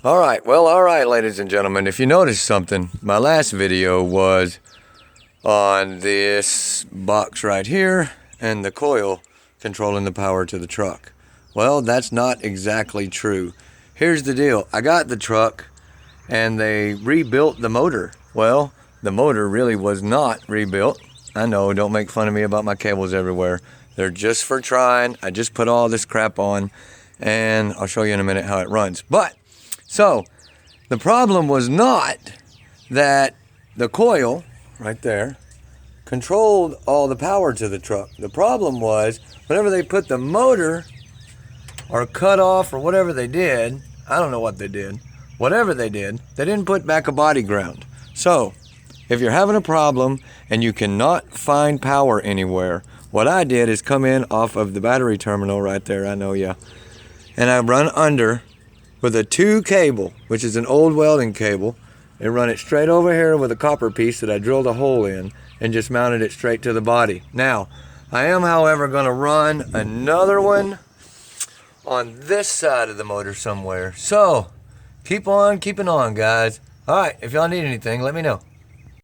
All right, ladies and gentlemen, if you noticed something, my last video was on this box right here and the coil controlling the power to the truck. Well, that's not exactly true. Here's the deal. I got the truck and they rebuilt the motor. Well, the motor really was not rebuilt. I know, don't make fun of me about my cables everywhere. They're just for trying. I just put all this crap on and I'll show you in a minute how it runs. So, the problem was not that the coil, right there, controlled all the power to the truck. The problem was, whenever they put the motor, or cut off, or whatever they did, I don't know what they did, whatever they did, they didn't put back a body ground. So, if you're having a problem, and you cannot find power anywhere, what I did is come in off of the battery terminal right there, I know, yeah, and I run under with a 2 cable, which is an old welding cable, and run it straight over here with a copper piece that I drilled a hole in and just mounted it straight to the body. Now, I am, however, going to run another one on this side of the motor somewhere. So, keep on keeping on, guys. All right, if y'all need anything, let me know.